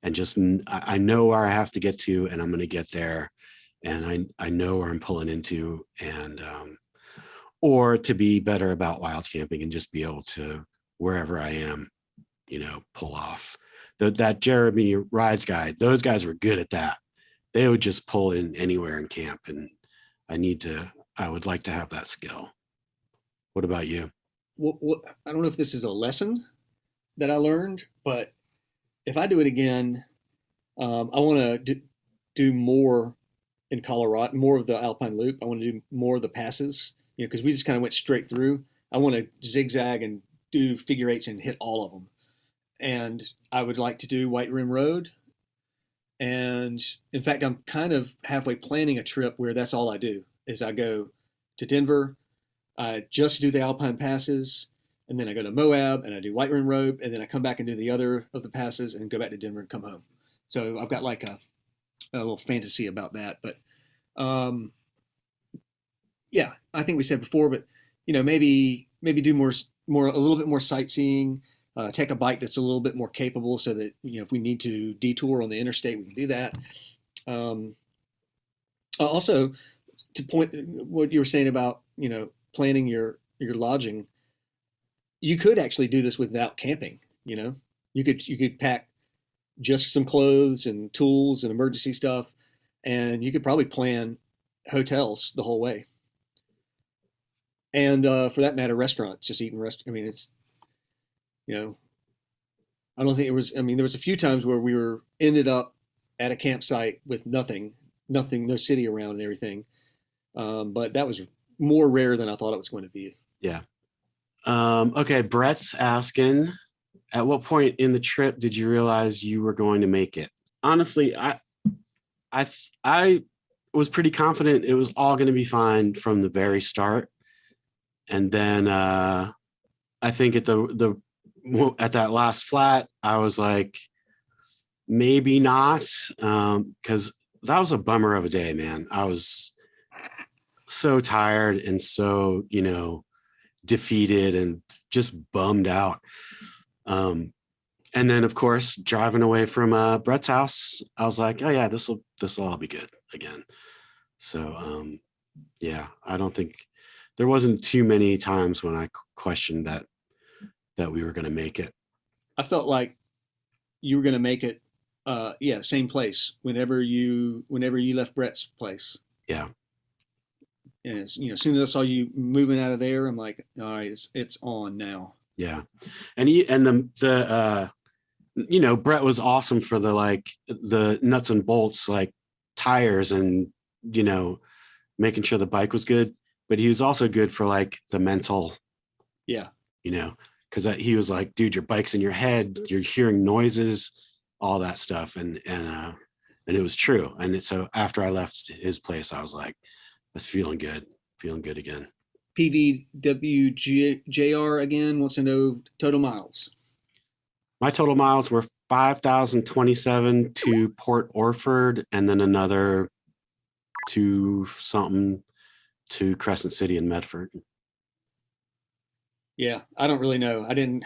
and just I know where I have to get to, and I'm going to get there, and I know where I'm pulling into, and or to be better about wild camping and just be able to wherever I am, pull off. That Jeremy Rides guy, those guys were good at that. They would just pull in anywhere and camp, and I would like to have that skill. What about you? I don't know if this is a lesson that I learned, but if I do it again, I want to do more in Colorado, more of the Alpine Loop. I want to do more of the passes, because we just kind of went straight through. I want to zigzag and do figure eights and hit all of them. And I would like to do White Rim Road. And in fact, I'm kind of halfway planning a trip where that's all I do is I go to Denver, I just do the Alpine passes, and then I go to Moab and I do White Rim Road, and then I come back and do the other of the passes and go back to Denver and come home. So I've got like a little fantasy about that. But yeah, I think we said before, but maybe do more a little bit more sightseeing. Take a bike that's a little bit more capable, so that if we need to detour on the interstate, we can do that. Also, to point what you were saying about planning your lodging, you could actually do this without camping. You could pack just some clothes and tools and emergency stuff, and you could probably plan hotels the whole way. And for that matter, restaurants, just eating I mean, it's, you know, I don't think it was. I mean, there was a few times where we were ended up at a campsite with nothing, no city around and everything. But that was more rare than I thought it was going to be. Yeah. Okay, Brett's asking, at what point in the trip did you realize you were going to make it? Honestly, I was pretty confident it was all going to be fine from the very start. And then I think at that last flat, I was like, maybe not, because that was a bummer of a day, man. I was so tired and so, defeated and just bummed out. And then of course, driving away from Brett's house, I was like, oh yeah, this'll all be good again. So yeah, I don't think there wasn't too many times when I questioned that we were going to make it. I felt like you were going to make it. Yeah, same place. Whenever you left Brett's place. Yeah. And as soon as I saw you moving out of there, I'm like, all right, it's on now. Yeah. And Brett was awesome for the nuts and bolts, like tires and, making sure the bike was good, but he was also good for like the mental, yeah, because he was like, dude, your bike's in your head, you're hearing noises, all that stuff. And it was true. And so after I left his place, I was like, I was feeling good again. PVWJR again wants to know total miles. My total miles were 5,027 to Port Orford, and then another to something to Crescent City and Medford. Yeah, I don't really know. I didn't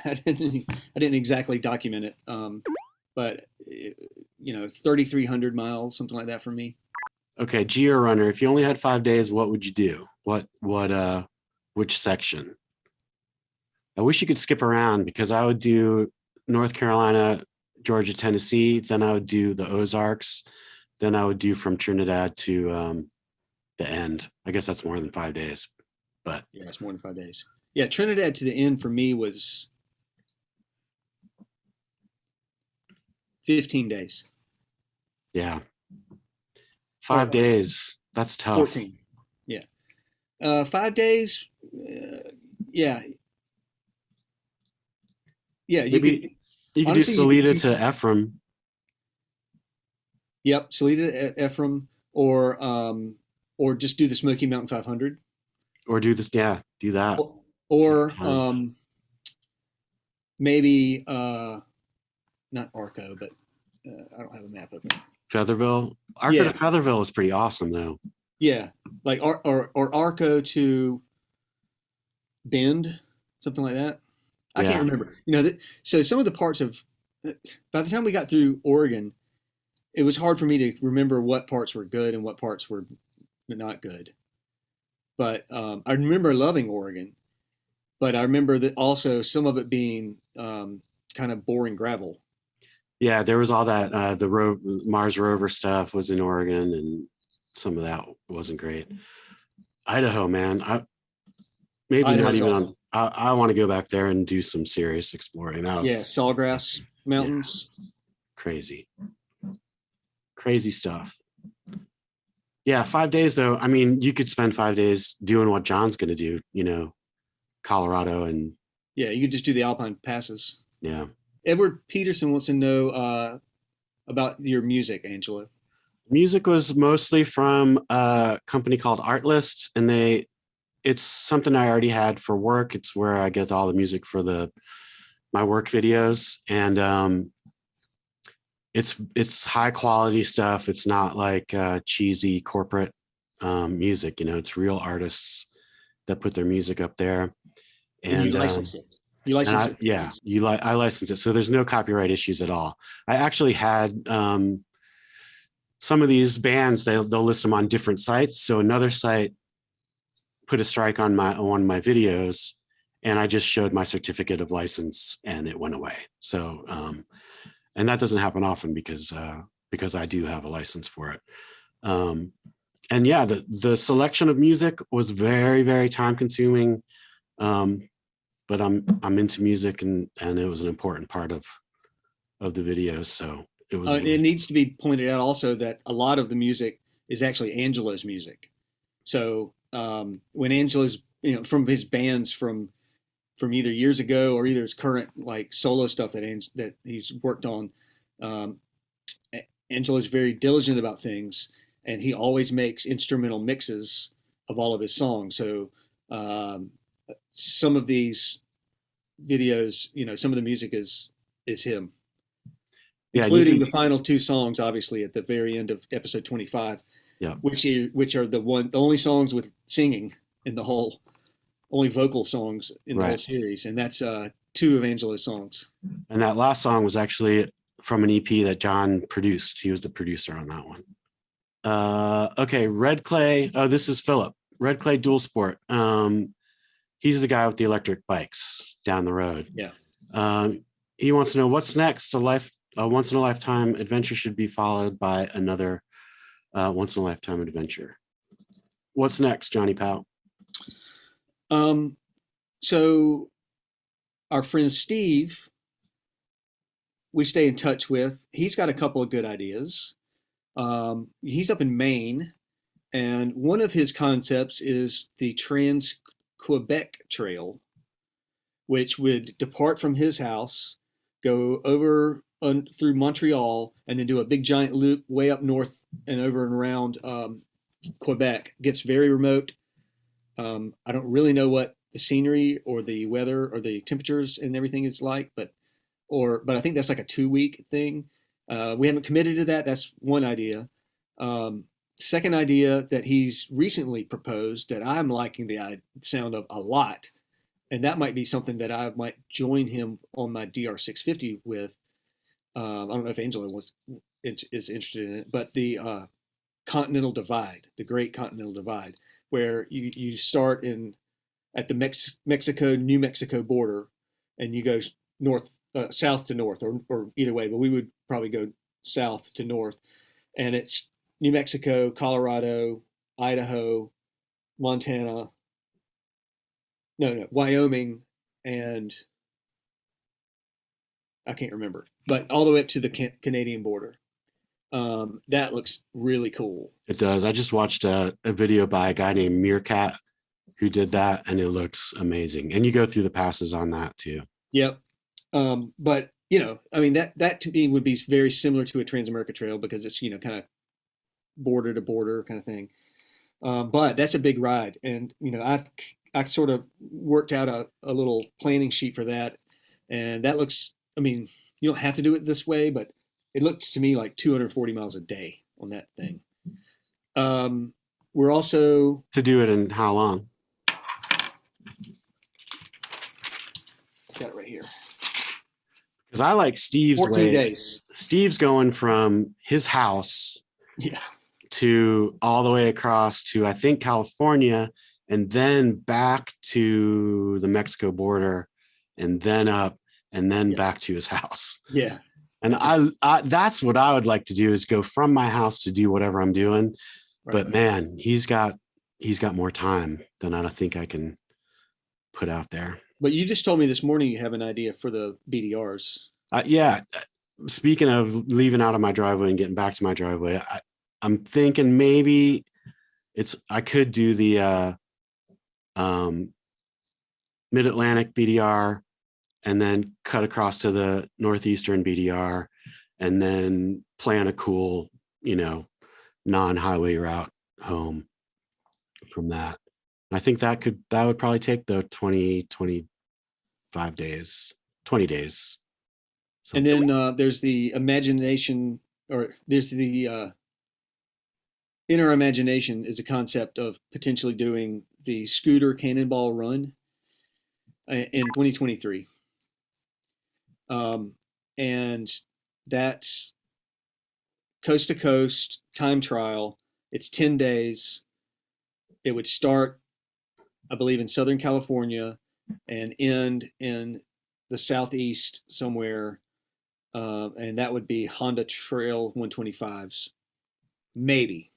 exactly document it. But 3,300 miles, something like that for me. Okay, Geo Runner, if you only had 5 days, what would you do? Which section? I wish you could skip around, because I would do North Carolina, Georgia, Tennessee, then I would do the Ozarks, then I would do from Trinidad to the end. I guess that's more than 5 days, but yeah, it's more than 5 days. Yeah, Trinidad to the end for me was 15 days. Yeah. 5 days. That's tough. 14. Yeah. 5 days. Yeah. Yeah. You could do Salida to Ephraim. Yep. Salida to Ephraim, or just do the Smoky Mountain 500. Or do this. Yeah. Do that. Or maybe, not Arco, but I don't have a map of it. Featherville. Arco to Featherville was pretty awesome, though. Yeah, like or Arco to Bend, something like that. I can't remember. So some of the parts of, by the time we got through Oregon, it was hard for me to remember what parts were good and what parts were not good. But I remember loving Oregon, but I remember that also some of it being kind of boring gravel. Yeah, there was all that. The Mars rover stuff was in Oregon, and some of that wasn't great. Idaho, man, Idaho not even awesome. I want to go back there and do some serious exploring. Sawgrass Mountains. Yeah, crazy stuff. Yeah, 5 days though. I mean, you could spend 5 days doing what John's going to do. Colorado and. Yeah, you could just do the Alpine passes. Yeah. Edward Peterson wants to know about your music, Angelo. Music was mostly from a company called Artlist, and it's something I already had for work. It's where I get all the music for my work videos, and it's high quality stuff. It's not like cheesy corporate music. It's real artists that put their music up there, and you license it. You license it? Yeah, I license it, so there's no copyright issues at all. I actually had some of these bands, they'll list them on different sites. So another site put a strike on one of my videos, and I just showed my certificate of license, and it went away. So, and that doesn't happen often because I do have a license for it. and yeah, the selection of music was very, very time consuming. But I'm into music, and it was an important part of the videos. So it was It worth. needs to be pointed out also that a lot of the music is actually Angelo's music. So when Angelo's, from his bands from either years ago or either his current like solo stuff that he's worked on, um, Angelo's very diligent about things, and he always makes instrumental mixes of all of his songs. So um, some of these videos, some of the music is him, Yeah, and you including can. the final two songs, obviously at the very end of episode 25, Yeah, which are the only songs with singing in the whole, only vocal songs in the whole right. series, and that's two of Angelo's songs. And that last song was actually from an EP that John produced. He was the producer on that one. Okay, Red Clay. Oh, this is Philip. Red Clay Dual Sport. He's the guy with the electric bikes down the road. Yeah. He wants to know what's next. A once in a lifetime adventure should be followed by another once in a lifetime adventure. What's next, Johnny Powell? Um, so our friend Steve, we stay in touch with. He's got a couple of good ideas. He's up in Maine, and one of his concepts is the Trans Quebec Trail, which would depart from his house, go over through Montreal, and then do a big giant loop way up north and over and around Quebec. Gets very remote. I don't really know what the scenery or the weather or the temperatures and everything is like, but I think that's like a 2 week thing. We haven't committed to that. That's one idea. Second idea that he's recently proposed that I'm liking the sound of a lot, and that might be something that I might join him on my DR650 with. I don't know if Angela is interested in it, but the Continental Divide, the Great Continental Divide, where you start at the Mexico New Mexico border, and you go south to north, or either way, but we would probably go south to north, and it's New Mexico, Colorado, Idaho, Montana, no, Wyoming, and I can't remember, but all the way up to the Canadian border. That looks really cool. It does. I just watched a video by a guy named Meerkat who did that, and it looks amazing. And you go through the passes on that too. Yep. But I mean that to me would be very similar to a Transamerica Trail because it's kind of border to border kind of thing. But that's a big ride, and I sort of worked out a little planning sheet for that, and that looks. I mean, you don't have to do it this way, but it looks to me like 240 miles a day on that thing. We're also To do it in how long? got it right here. Because I like Steve's 14 way. days. Steve's going from his house Yeah. to all the way across to, I think, California, and then back to the Mexico border, and then up, and then back to his house. Yeah. And I that's what I would like to do, is go from my house to do whatever I'm doing. Right. But man, he's got more time than I think I can put out there. But you just told me this morning you have an idea for the BDRs. Yeah. Speaking of leaving out of my driveway and getting back to my driveway, I'm thinking maybe I could do the Mid-Atlantic BDR and then cut across to the Northeastern BDR and then plan a cool, non-highway route home from that. I think that would probably take the 25 days, 20 days. And then there's the imagination, or there's the inner imagination is a concept of potentially doing the scooter cannonball run in 2023. And that's coast to coast time trial. It's 10 days. It would start, I believe, in Southern California and end in the Southeast somewhere. And that would be Honda Trail 125s, maybe.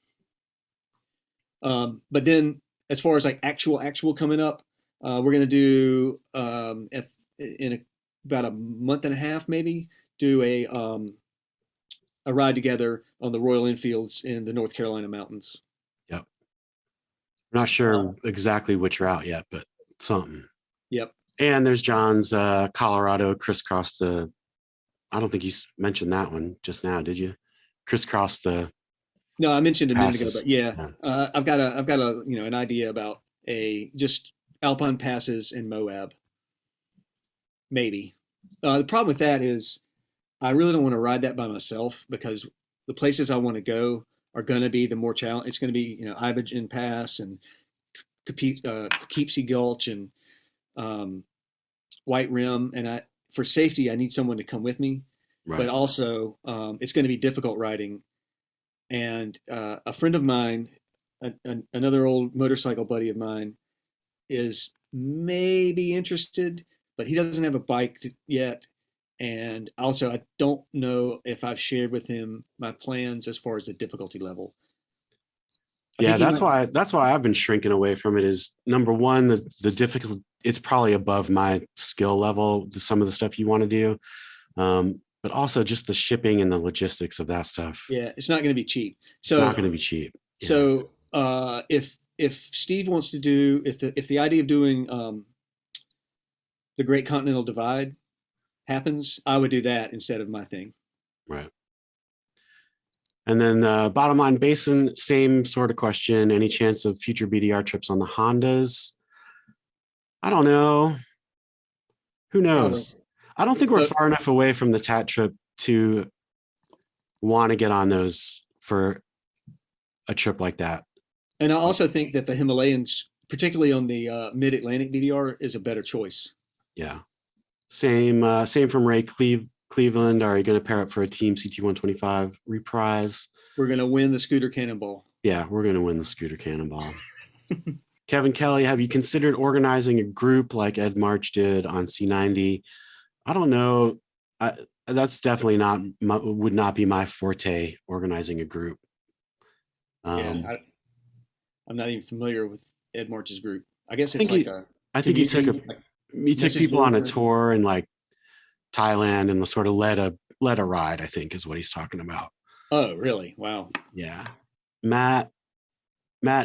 But then as far as like actual coming up, we're going to do about a month and a half, maybe do a ride together on the Royal Enfields in the North Carolina mountains. Yep. I'm not sure exactly which route yet, but something. Yep. And there's John's Colorado crisscross the. I don't think you mentioned that one just now, did you? Crisscross the. No, I mentioned a minute ago, passes. but yeah, I've got a an idea about just alpine passes in Moab, maybe. The problem with that is I really don't want to ride that by myself because the places I want to go are going to be the more challenge. It's going to be Ibogen Pass and Poughkeepsie Gulch and White Rim, and for safety I need someone to come with me, Right. but also it's going to be difficult riding. And a friend of mine, another old motorcycle buddy of mine, is maybe interested, but he doesn't have a bike yet. And also, I don't know if I've shared with him my plans as far as the difficulty level. Yeah, that's why I've been shrinking away from it. Is number one, the difficult. It's probably above my skill level. Some of the stuff you want to do, but also just the shipping and the logistics of that stuff. Yeah, it's not going to be cheap. So it's not going to be cheap. Yeah. So if Steve wants to do if the idea of doing the Great Continental Divide happens, I would do that instead of my thing. Right. And then bottom line basin, same sort of question. Any chance of future BDR trips on the Hondas? I don't know. Who knows? Probably. I don't think we're far enough away from the TAT trip to want to get on those for a trip like that. And I also think that the Himalayans, particularly on the mid-Atlantic BDR, is a better choice. Yeah. Same from Ray Cleveland. Are you going to pair up for a Team CT125 reprise? We're going to win the Scooter Cannonball. Yeah, we're going to win the Scooter Cannonball. Kevin Kelly, have you considered organizing a group like Ed March did on C90? I don't know. That's definitely would not be my forte, organizing a group. I'm not even familiar with Ed March's group. I guess it's I think he took people on a tour in like Thailand and sort of led a ride, I think is what he's talking about. Oh, really? Wow. Yeah. Matt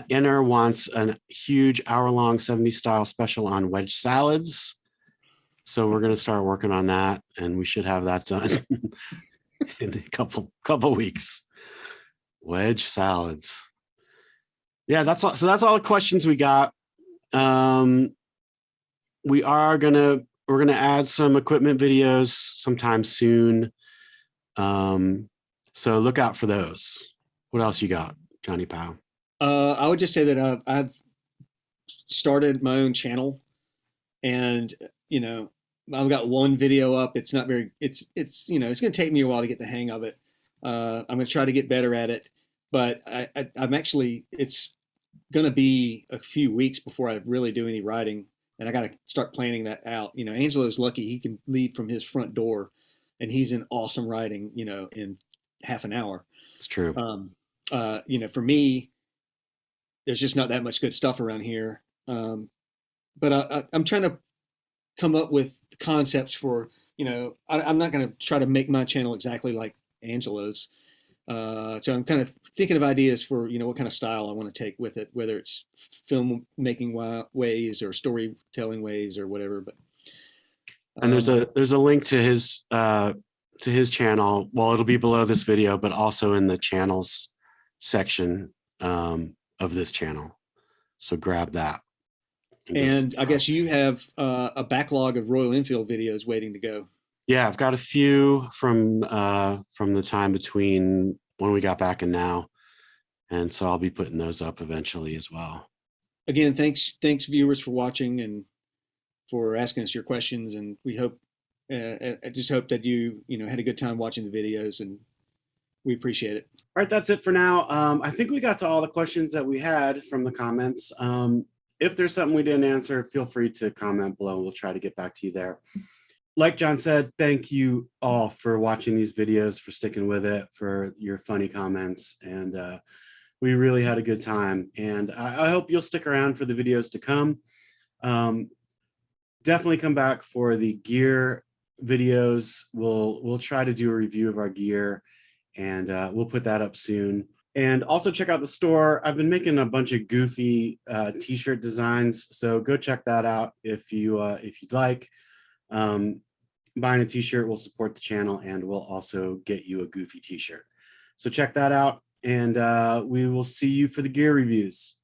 Inner wants a huge hour-long 70s style special on wedge salads. So we're going to start working on that, and we should have that done in a couple weeks. Wedge salads. Yeah, that's all. So that's all the questions we got. We're gonna add some equipment videos sometime soon. So look out for those. What else you got, Johnny Pow? I would just say that I've started my own channel, and I've got one video up. It's not very. It's it's going to take me a while to get the hang of it. I'm going to try to get better at it, but I'm actually. It's going to be a few weeks before I really do any writing, and I got to start planning that out. Angelo's lucky; he can leave from his front door, and he's in awesome writing. In half an hour. It's true. For me, there's just not that much good stuff around here. But I'm trying to come up with concepts for, I'm not going to try to make my channel exactly like Angelo's. So I'm kind of thinking of ideas for, what kind of style I want to take with it, whether it's film making ways or storytelling ways or whatever. But and there's a link to his channel. Well, it'll be below this video, but also in the channels section of this channel. So grab that. And I guess you have a backlog of Royal Enfield videos waiting to go. Yeah, I've got a few from the time between when we got back and now. And so I'll be putting those up eventually as well. Again, thanks viewers for watching and for asking us your questions. And we hope, I just hope that you had a good time watching the videos, and we appreciate it. All right, that's it for now. I think we got to all the questions that we had from the comments. If there's something we didn't answer, feel free to comment below. We'll try to get back to you there. Like John said, thank you all for watching these videos, for sticking with it, for your funny comments. And we really had a good time, and I hope you'll stick around for the videos to come. Um, Definitely come back for the gear videos. We'll try to do a review of our gear, and we'll put that up soon. And also check out the store. I've been making a bunch of goofy t-shirt designs, so go check that out if you'd like. Um, Buying a t-shirt will support the channel, and we'll also get you a goofy t-shirt. So check that out, and we will see you for the gear reviews.